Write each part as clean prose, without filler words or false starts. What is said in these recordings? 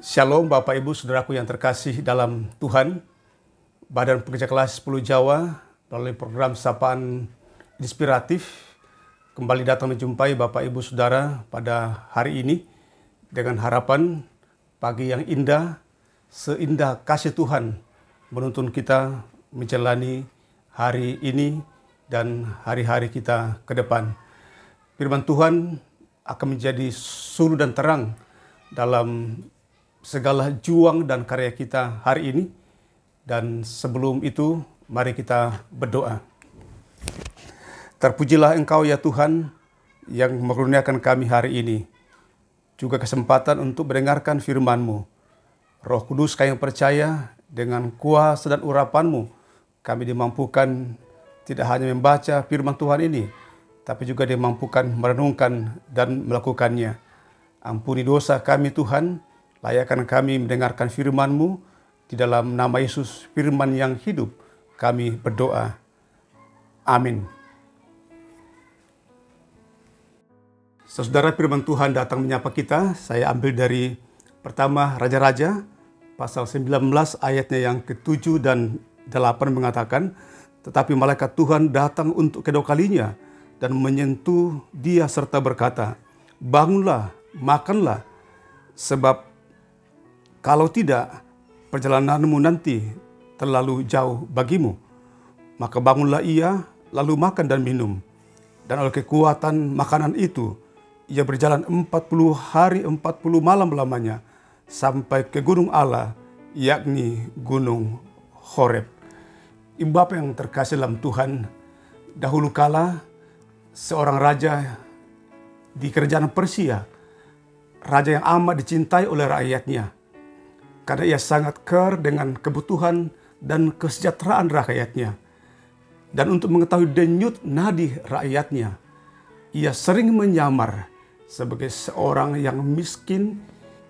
Shalom Bapak Ibu Saudaraku yang terkasih dalam Tuhan. Badan Pekerja Kelas 10 Jawa melalui program Sapaan Inspiratif kembali datang menjumpai Bapak Ibu Saudara pada hari ini dengan harapan pagi yang indah, seindah kasih Tuhan menuntun kita menjalani hari ini dan hari-hari kita ke depan. Firman Tuhan akan menjadi suluh dan terang dalam segala juang dan karya kita hari ini. Dan sebelum itu, mari kita berdoa. Terpujilah Engkau ya Tuhan yang mengaruniakan kami hari ini, juga kesempatan untuk mendengarkan firman-Mu. Roh Kudus kami percaya dengan kuasa dan urapan-Mu, kami dimampukan tidak hanya membaca firman Tuhan ini, tapi juga dimampukan merenungkan dan melakukannya. Ampuni dosa kami Tuhan, layakkan kami mendengarkan firman-Mu. Di dalam nama Yesus, firman yang hidup, kami berdoa. Amin. Saudara, firman Tuhan datang menyapa kita. Saya ambil dari pertama Raja-Raja, pasal 19 ayatnya yang ke-7 dan 8 mengatakan, tetapi malaikat Tuhan datang untuk kedua kalinya dan menyentuh dia serta berkata, bangunlah, makanlah, sebab kalau tidak, perjalananmu nanti terlalu jauh bagimu. Maka bangunlah ia, lalu makan dan minum. Dan oleh kekuatan makanan itu, ia berjalan 40 hari 40 malam lamanya, sampai ke gunung Allah, yakni gunung Horeb. Ibu Bapa yang terkasih dalam Tuhan, dahulu kala seorang raja di kerajaan Persia, raja yang amat dicintai oleh rakyatnya, karena ia sangat care dengan kebutuhan dan kesejahteraan rakyatnya. Dan untuk mengetahui denyut nadi rakyatnya, ia sering menyamar sebagai seorang yang miskin,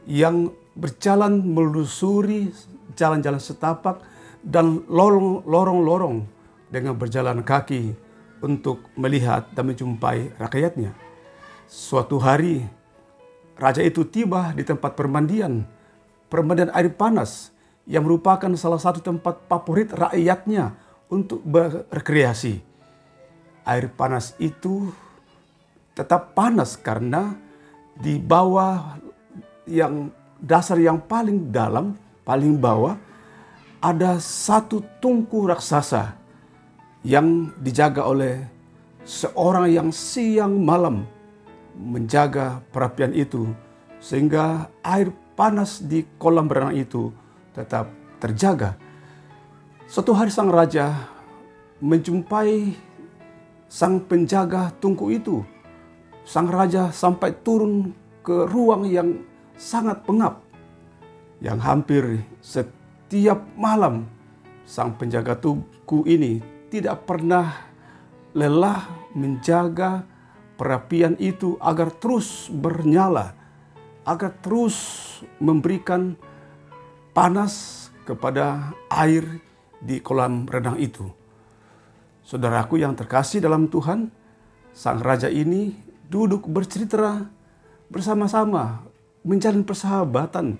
yang berjalan melusuri jalan-jalan setapak dan lorong-lorong dengan berjalan kaki untuk melihat dan menjumpai rakyatnya. Suatu hari, raja itu tiba di tempat permandian air panas yang merupakan salah satu tempat favorit rakyatnya untuk berrekreasi. Air panas itu tetap panas karena di bawah yang dasar yang paling dalam, paling bawah, ada satu tungku raksasa yang dijaga oleh seorang yang siang malam menjaga perapian itu, sehingga air panas di kolam berenang itu tetap terjaga. Suatu hari sang raja menjumpai sang penjaga tungku itu. Sang raja sampai turun ke ruang yang sangat pengap, yang hampir setiap malam sang penjaga tungku ini tidak pernah lelah menjaga perapian itu agar terus bernyala, agar terus memberikan panas kepada air di kolam renang itu. Saudaraku yang terkasih dalam Tuhan, sang raja ini duduk bercerita bersama-sama, menjalin persahabatan,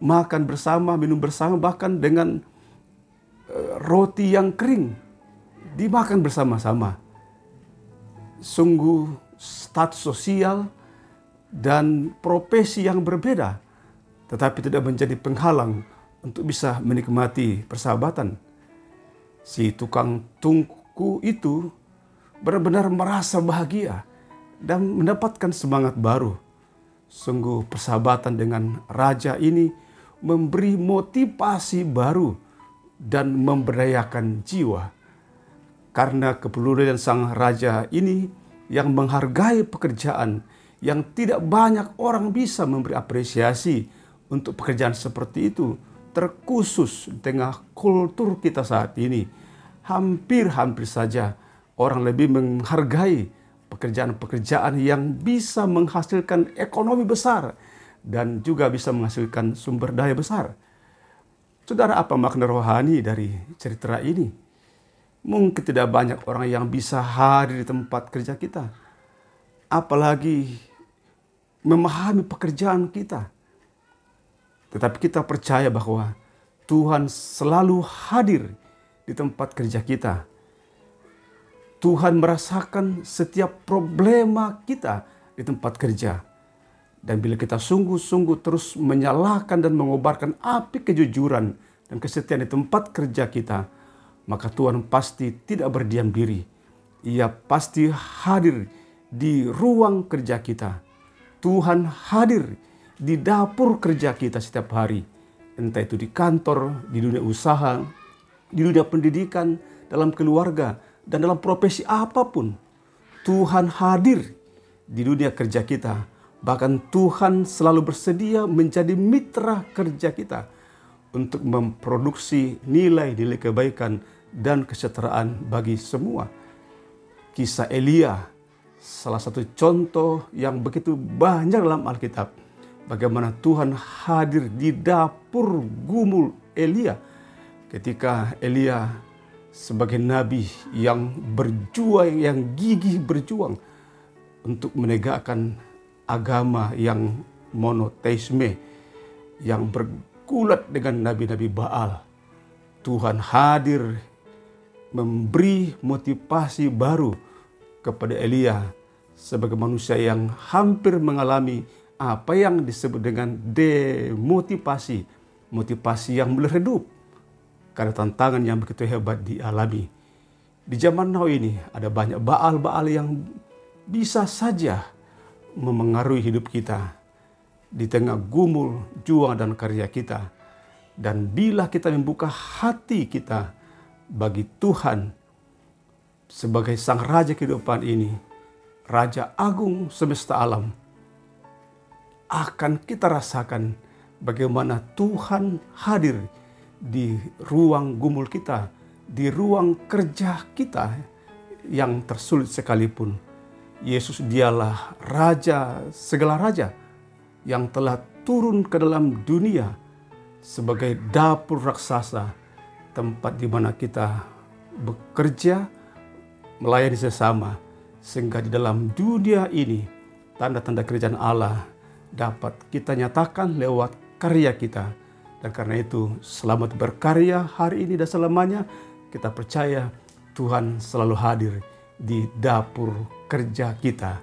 makan bersama, minum bersama, bahkan dengan roti yang kering dimakan bersama-sama. Sungguh status sosial dan profesi yang berbeda, tetapi tidak menjadi penghalang untuk bisa menikmati persahabatan. Si tukang tungku itu benar-benar merasa bahagia dan mendapatkan semangat baru. Sungguh persahabatan dengan raja ini memberi motivasi baru dan memberdayakan jiwa. Karena kepedulian sang raja ini yang menghargai pekerjaan, yang tidak banyak orang bisa memberi apresiasi untuk pekerjaan seperti itu, terkhusus di tengah kultur kita saat ini. Hampir saja orang lebih menghargai pekerjaan-pekerjaan yang bisa menghasilkan ekonomi besar dan juga bisa menghasilkan sumber daya besar. Saudara, apa makna rohani dari cerita ini? Mungkin tidak banyak orang yang bisa hadir di tempat kerja kita, apalagi memahami pekerjaan kita. Tetapi kita percaya bahwa Tuhan selalu hadir di tempat kerja kita. Tuhan merasakan setiap problema kita di tempat kerja. Dan bila kita sungguh-sungguh terus menyalakan dan mengobarkan api kejujuran dan kesetiaan di tempat kerja kita, maka Tuhan pasti tidak berdiam diri. Ia pasti hadir di ruang kerja kita. Tuhan hadir di dapur kerja kita setiap hari. Entah itu di kantor, di dunia usaha, di dunia pendidikan, dalam keluarga, dan dalam profesi apapun. Tuhan hadir di dunia kerja kita. Bahkan Tuhan selalu bersedia menjadi mitra kerja kita untuk memproduksi nilai-nilai kebaikan dan kesejahteraan bagi semua. Kisah Elia, salah satu contoh yang begitu banyak dalam Alkitab. Bagaimana Tuhan hadir di dapur gumul Elia ketika Elia sebagai nabi yang berjuang, yang gigih berjuang untuk menegakkan agama yang monoteisme, yang bergulat dengan nabi-nabi Baal. Tuhan hadir memberi motivasi baru kepada Elia sebagai manusia yang hampir mengalami apa yang disebut dengan demotivasi, motivasi yang meredup karena tantangan yang begitu hebat dialami. Di zaman now ini ada banyak Baal-Baal yang bisa saja memengaruhi hidup kita di tengah gumul, juang dan karya kita. Dan bila kita membuka hati kita bagi Tuhan sebagai Sang Raja kehidupan ini, Raja Agung semesta alam, akan kita rasakan bagaimana Tuhan hadir di ruang gumul kita, di ruang kerja kita yang tersulit sekalipun. Yesus dialah Raja segala raja yang telah turun ke dalam dunia sebagai dapur raksasa, tempat di mana kita bekerja, melayani sesama, sehingga di dalam dunia ini tanda-tanda kerajaan Allah dapat kita nyatakan lewat karya kita. Dan karena itu selamat berkarya hari ini dan selamanya. Kita percaya Tuhan selalu hadir di dapur kerja kita.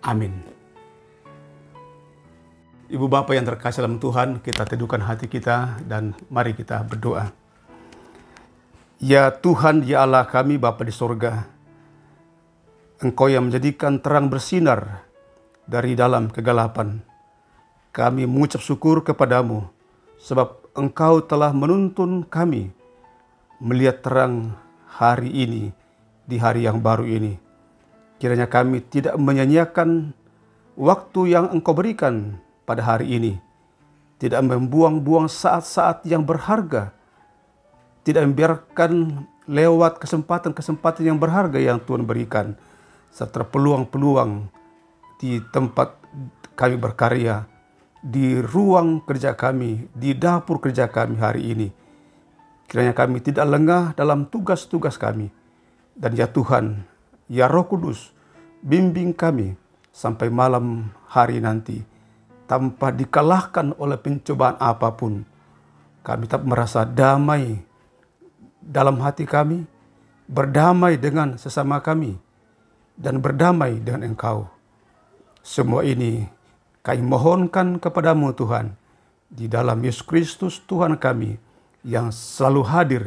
Amin. Ibu Bapa yang terkasih dalam Tuhan, kita teduhkan hati kita dan mari kita berdoa. Ya Tuhan, ya Allah kami Bapa di sorga, Engkau yang menjadikan terang bersinar dari dalam kegelapan. Kami mengucap syukur kepadamu, sebab Engkau telah menuntun kami melihat terang hari ini, di hari yang baru ini. Kiranya kami tidak menyanyiakan waktu yang Engkau berikan pada hari ini. Tidak membuang-buang saat-saat yang berharga. Tidak membiarkan lewat kesempatan-kesempatan yang berharga yang Tuhan berikan. Serta peluang-peluang di tempat kami berkarya, di ruang kerja kami, di dapur kerja kami hari ini. Kiranya kami tidak lengah dalam tugas-tugas kami. Dan ya Tuhan, ya Roh Kudus, bimbing kami sampai malam hari nanti. Tanpa dikalahkan oleh pencobaan apapun, kami tetap merasa damai dalam hati kami, berdamai dengan sesama kami, dan berdamai dengan Engkau. Semua ini kami mohonkan kepadamu Tuhan, di dalam Yesus Kristus Tuhan kami, yang selalu hadir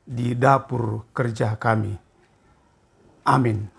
di dapur kerja kami. Amin.